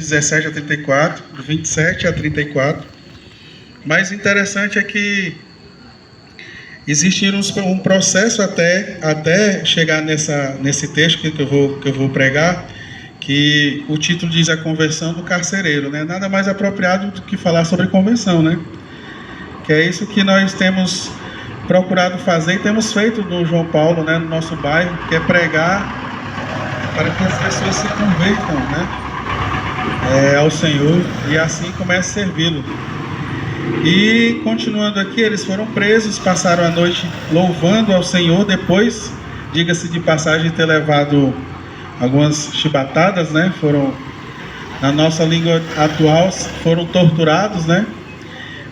17 a 34, do 27 a 34. Mas interessante é que existe um processo até chegar nesse texto que eu vou pregar, que o título diz a conversão do carcereiro, né? Nada mais apropriado do que falar sobre conversão, né? Que é isso que nós temos procurado fazer e temos feito no João Paulo, né, no nosso bairro, que é pregar para que as pessoas se convertam, né, ao Senhor e assim comecem a servi-lo. E continuando aqui, eles foram presos, passaram a noite louvando ao Senhor, depois, diga-se de passagem, ter levado algumas chibatadas, né, foram, na nossa língua atual, foram torturados, né.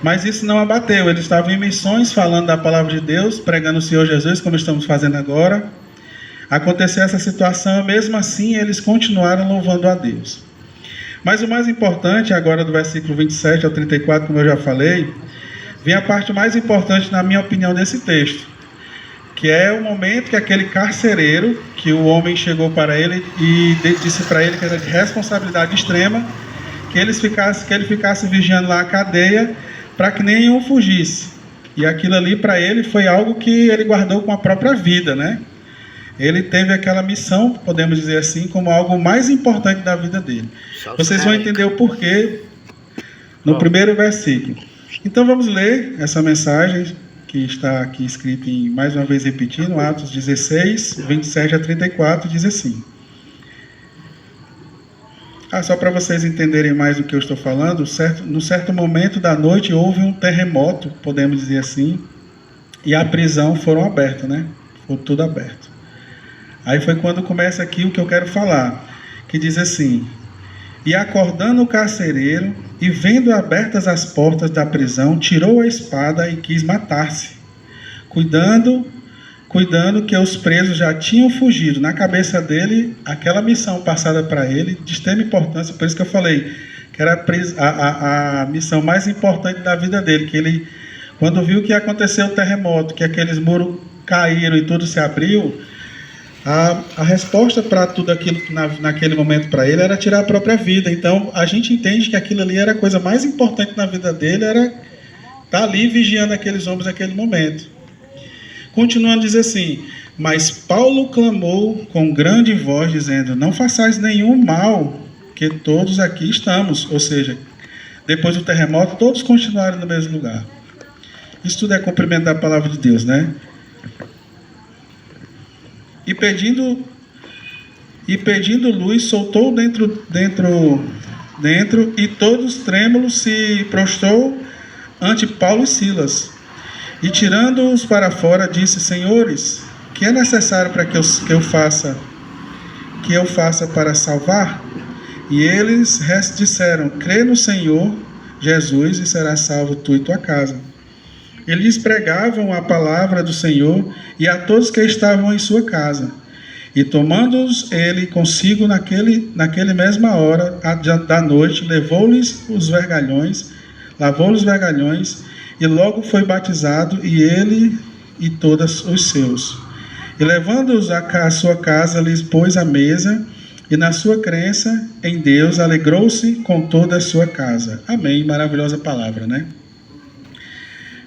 Mas isso não abateu, eles estavam em missões falando da palavra de Deus, pregando o Senhor Jesus, como estamos fazendo agora. Aconteceu essa situação, mesmo assim eles continuaram louvando a Deus. Mas o mais importante, agora do versículo 27 ao 34, como eu já falei, vem a parte mais importante, na minha opinião, desse texto, que é o momento que aquele carcereiro, que o homem chegou para ele e disse para ele que era de responsabilidade extrema, que ele ficasse vigiando lá a cadeia, para que nenhum fugisse. E aquilo ali para ele foi algo que ele guardou com a própria vida, né? Ele teve aquela missão, podemos dizer assim, como algo mais importante da vida dele. Vocês vão entender o porquê no primeiro versículo. Então vamos ler essa mensagem que está aqui escrita, mais uma vez repetindo, Atos 16, 27 a 34, diz assim. Só para vocês entenderem mais do que eu estou falando, no certo momento da noite houve um terremoto, podemos dizer assim, e a prisão foram abertas, né? Foi tudo aberto. Aí foi quando começa aqui o que eu quero falar, que diz assim: e acordando o carcereiro, e vendo abertas as portas da prisão, tirou a espada e quis matar-se, cuidando que os presos já tinham fugido. Na cabeça dele, aquela missão passada para ele, de extrema importância, por isso que eu falei, que era a missão mais importante da vida dele, que ele, quando viu que aconteceu o terremoto, que aqueles muros caíram e tudo se abriu, a resposta para tudo aquilo que naquele momento para ele era tirar a própria vida. Então a gente entende que aquilo ali era a coisa mais importante na vida dele, era estar ali vigiando aqueles homens naquele momento. Continuando, diz assim: mas Paulo clamou com grande voz, dizendo: não façais nenhum mal, que todos aqui estamos. Ou seja, depois do terremoto, todos continuaram no mesmo lugar. Isso tudo é cumprimento da palavra de Deus, né? E pedindo luz, soltou dentro, e todos trêmulos se prostrou ante Paulo e Silas. E tirando-os para fora, disse: senhores, que é necessário para que eu faça para salvar? E eles disseram: crê no Senhor Jesus e serás salvo tu e tua casa. Eles pregavam a palavra do Senhor e a todos que estavam em sua casa. E tomando-os ele consigo naquele mesma hora da noite, lavou-lhes os vergalhões, e logo foi batizado, e ele e todos os seus. E levando-os à sua casa, lhes pôs a mesa, e na sua crença em Deus, alegrou-se com toda a sua casa. Amém. Maravilhosa palavra, né?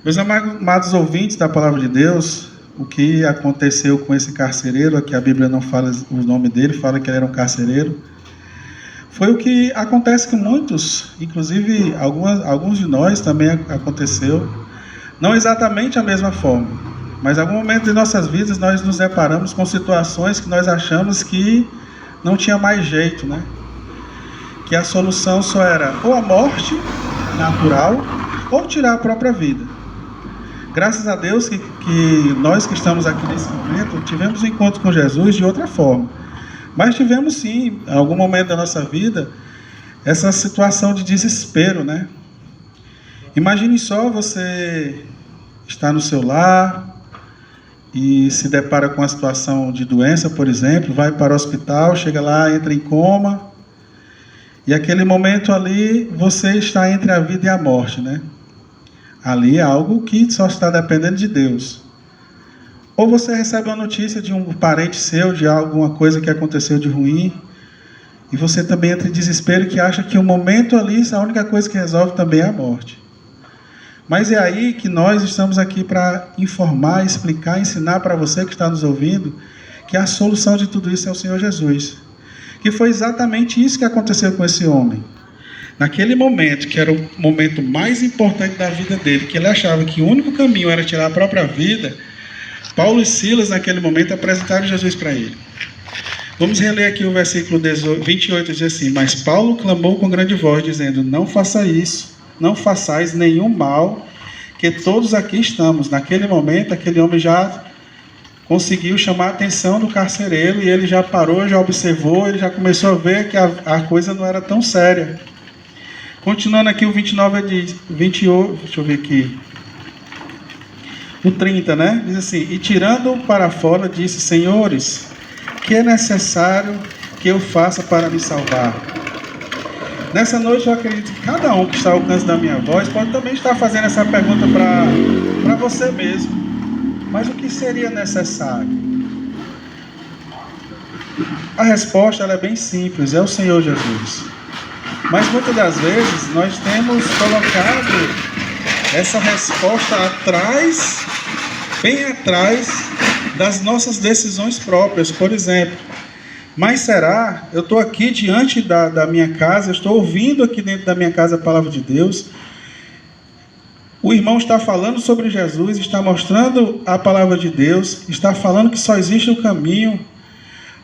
Meus amados ouvintes da palavra de Deus, o que aconteceu com esse carcereiro, aqui a Bíblia não fala o nome dele, fala que ele era um carcereiro, foi o que acontece com muitos, inclusive alguns de nós também aconteceu, não exatamente a mesma forma, mas em algum momento de nossas vidas nós nos deparamos com situações que nós achamos que não tinha mais jeito, né? Que a solução só era ou a morte natural ou tirar a própria vida. Graças a Deus que nós que estamos aqui nesse momento tivemos um encontro com Jesus de outra forma. Mas tivemos sim, em algum momento da nossa vida, essa situação de desespero, né? Imagine só você estar no seu lar e se depara com uma situação de doença, por exemplo, vai para o hospital, chega lá, entra em coma, e aquele momento ali você está entre a vida e a morte, né? Ali é algo que só está dependendo de Deus. Ou você recebe uma notícia de um parente seu, de alguma coisa que aconteceu de ruim, E você também entra em desespero que acha que o momento ali, a única coisa que resolve também é a morte. Mas é aí que nós estamos aqui para informar, explicar, ensinar para você que está nos ouvindo que a solução de tudo isso é o Senhor Jesus. Que foi exatamente isso que aconteceu com esse homem. Naquele momento, que era o momento mais importante da vida dele, que ele achava que o único caminho era tirar a própria vida, Paulo e Silas, naquele momento, apresentaram Jesus para ele. Vamos reler aqui o versículo 28, diz assim: Mas Paulo clamou com grande voz, dizendo: Não faça isso, não façais nenhum mal, que todos aqui estamos. Naquele momento, aquele homem já conseguiu chamar a atenção do carcereiro, e ele já parou, já observou, ele já começou a ver que a coisa não era tão séria. Continuando aqui, o 29 diz, 28, deixa eu ver aqui, o 30, né? Diz assim: E tirando-o para fora, disse: Senhores, que é necessário que eu faça para me salvar? Nessa noite eu acredito que cada um que está ao alcance da minha voz pode também estar fazendo essa pergunta para você mesmo. Mas o que seria necessário? A resposta ela é bem simples, é o Senhor Jesus. Mas muitas das vezes nós temos colocado essa resposta atrás, bem atrás das nossas decisões próprias. Por exemplo, mas será? Eu estou aqui diante da minha casa, eu estou ouvindo aqui dentro da minha casa a palavra de Deus. O irmão está falando sobre Jesus, está mostrando a palavra de Deus, está falando que só existe o caminho.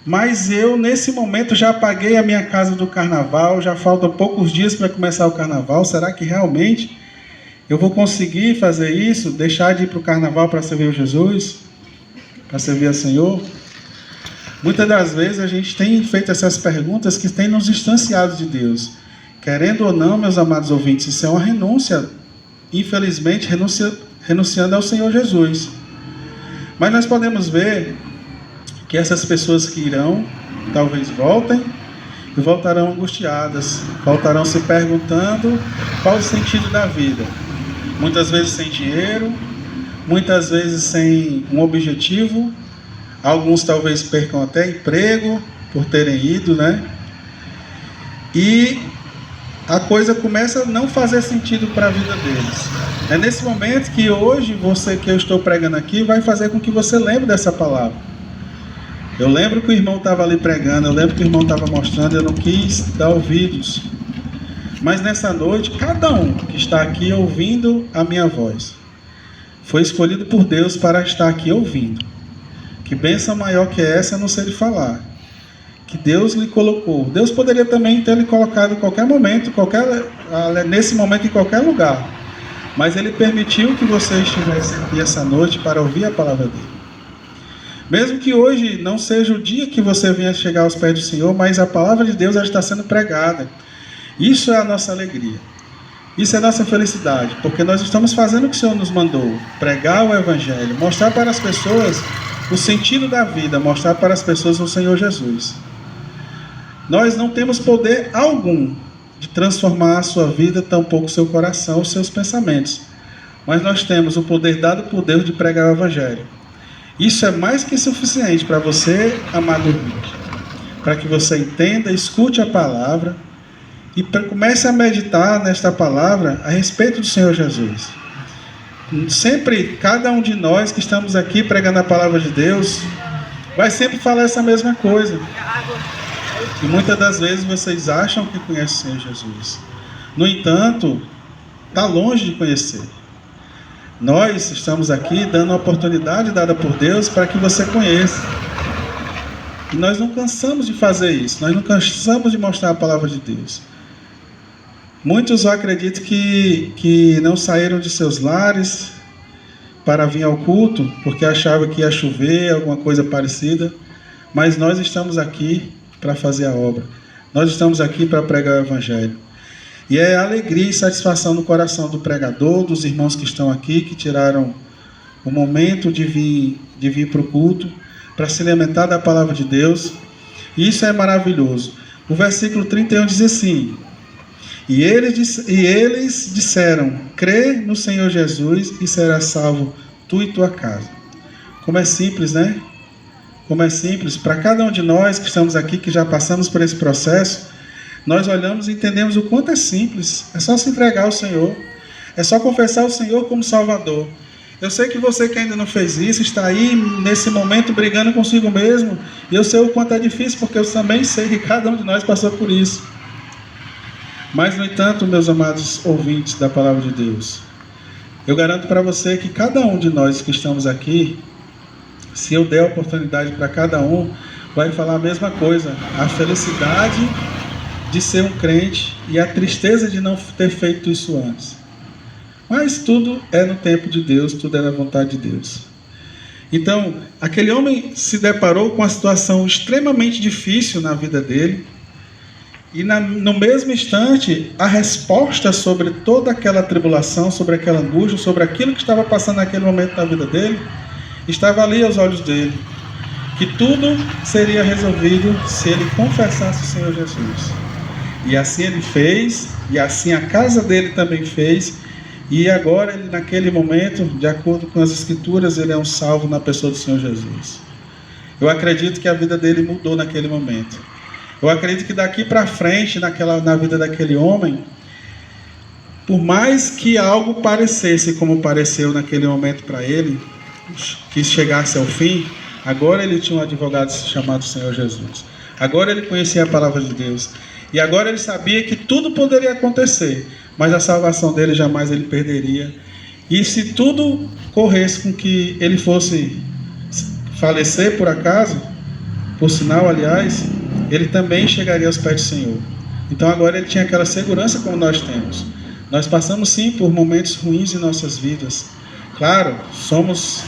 Mas eu, nesse momento, já paguei a minha casa do carnaval, já faltam poucos dias para começar o carnaval. Será que realmente eu vou conseguir fazer isso? Deixar de ir para o carnaval para servir o Jesus? Para servir ao Senhor? Muitas das vezes a gente tem feito essas perguntas que têm nos distanciado de Deus. Querendo ou não, meus amados ouvintes, isso é uma renúncia, infelizmente, renunciando ao Senhor Jesus. Mas nós podemos ver que essas pessoas que irão, talvez voltem e voltarão angustiadas, voltarão se perguntando qual o sentido da vida. Muitas vezes sem dinheiro, muitas vezes sem um objetivo, alguns talvez percam até emprego por terem ido, né? E a coisa começa a não fazer sentido para a vida deles. É nesse momento que hoje, que eu estou pregando aqui, vai fazer com que você lembre dessa palavra. Eu lembro que o irmão estava ali pregando, eu lembro que o irmão estava mostrando, eu não quis dar ouvidos. Mas nessa noite, cada um que está aqui ouvindo a minha voz, foi escolhido por Deus para estar aqui ouvindo. Que bênção maior que essa, eu não sei lhe falar. Que Deus lhe colocou. Deus poderia também ter lhe colocado em qualquer momento, nesse momento, em qualquer lugar. Mas Ele permitiu que você estivesse aqui essa noite para ouvir a palavra dEle. Mesmo que hoje não seja o dia que você venha chegar aos pés do Senhor, mas a palavra de Deus já está sendo pregada. Isso é a nossa alegria. Isso é a nossa felicidade, porque nós estamos fazendo o que o Senhor nos mandou, pregar o Evangelho, mostrar para as pessoas o sentido da vida, mostrar para as pessoas o Senhor Jesus. Nós não temos poder algum de transformar a sua vida, tampouco o seu coração, os seus pensamentos. Mas nós temos o poder dado por Deus de pregar o Evangelho. Isso é mais que suficiente para você, amado ouvinte, para que você entenda, escute a palavra e comece a meditar nesta palavra a respeito do Senhor Jesus. Sempre, cada um de nós que estamos aqui pregando a palavra de Deus, vai sempre falar essa mesma coisa. E muitas das vezes vocês acham que conhecem o Senhor Jesus. No entanto, está longe de conhecer. Nós estamos aqui dando a oportunidade dada por Deus para que você conheça. E nós não cansamos de fazer isso. Nós não cansamos de mostrar a palavra de Deus. Muitos acreditam que não saíram de seus lares para vir ao culto, porque achavam que ia chover, alguma coisa parecida. Mas nós estamos aqui para fazer a obra. Nós estamos aqui para pregar o Evangelho. E é alegria e satisfação no coração do pregador, dos irmãos que estão aqui, que tiraram o momento de vir para o culto, para se alimentar da palavra de Deus. E isso é maravilhoso. O versículo 31 diz assim: E eles disseram: crê no Senhor Jesus e serás salvo tu e tua casa. Como é simples, né? como é simples, para cada um de nós que estamos aqui, que já passamos por esse processo, nós olhamos e entendemos o quanto é simples. É só se entregar ao Senhor. É só confessar o Senhor como Salvador. Eu sei que você que ainda não fez isso, está aí nesse momento brigando consigo mesmo. E eu sei o quanto é difícil, porque eu também sei que cada um de nós passou por isso. Mas, no entanto, meus amados ouvintes da Palavra de Deus, eu garanto para você que cada um de nós que estamos aqui, se eu der a oportunidade para cada um, vai falar a mesma coisa. A felicidade de ser um crente e a tristeza de não ter feito isso antes. Mas tudo é no tempo de Deus, tudo é na vontade de Deus. Então, aquele homem se deparou com uma situação extremamente difícil na vida dele, e no mesmo instante, a resposta sobre toda aquela tribulação, sobre aquela angústia, sobre aquilo que estava passando naquele momento na vida dele, estava ali aos olhos dele, que tudo seria resolvido se ele confessasse o Senhor Jesus. E assim ele fez, e assim a casa dele também fez. E agora, ele, naquele momento, de acordo com as Escrituras, ele é um salvo na pessoa do Senhor Jesus. Eu acredito que a vida dele mudou naquele momento. Eu acredito que daqui para frente, na vida daquele homem, por mais que algo parecesse como pareceu naquele momento para ele, que chegasse ao fim, agora ele tinha um advogado chamado Senhor Jesus. Agora ele conhecia a palavra de Deus. E agora ele sabia que tudo poderia acontecer, mas a salvação dele jamais ele perderia. E se tudo corresse com que ele fosse falecer por acaso, por sinal, aliás, ele também chegaria aos pés do Senhor. Então agora ele tinha aquela segurança como nós temos. Nós passamos sim por momentos ruins em nossas vidas. Claro, somos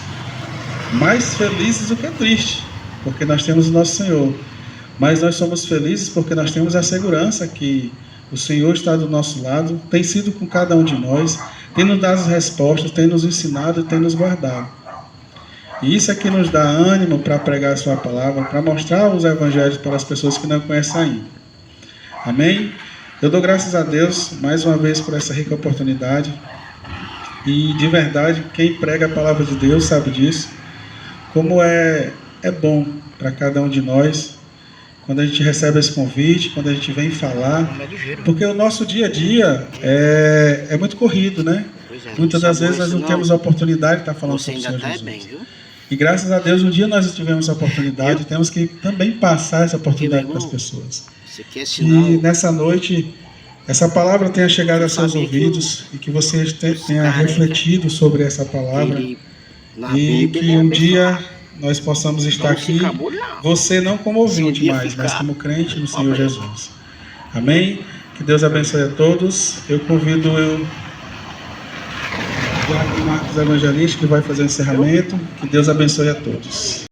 mais felizes do que tristes, porque nós temos o nosso Senhor. Mas nós somos felizes porque nós temos a segurança que o Senhor está do nosso lado, tem sido com cada um de nós, tem nos dado as respostas, tem nos ensinado e tem nos guardado. E isso é que nos dá ânimo para pregar a sua palavra, para mostrar os evangelhos para as pessoas que não conhecem ainda. Amém? Eu dou graças a Deus mais uma vez por essa rica oportunidade. E de verdade, quem prega a palavra de Deus sabe disso. Como é bom para cada um de nós quando a gente recebe esse convite, quando a gente vem falar, porque o nosso dia a dia é muito corrido, né? Muitas das vezes nós não temos a oportunidade de estar falando sobre o Senhor Jesus. E graças a Deus, um dia nós tivemos a oportunidade, temos que também passar essa oportunidade para as pessoas. E nessa noite, essa palavra tenha chegado a seus ouvidos e que você tenha refletido sobre essa palavra e que um dia nós possamos estar aqui, você não como ouvinte mais, mas como crente no Senhor Jesus. Amém? Que Deus abençoe a todos. Eu convido o Marcos Evangelista, que vai fazer o encerramento. Que Deus abençoe a todos.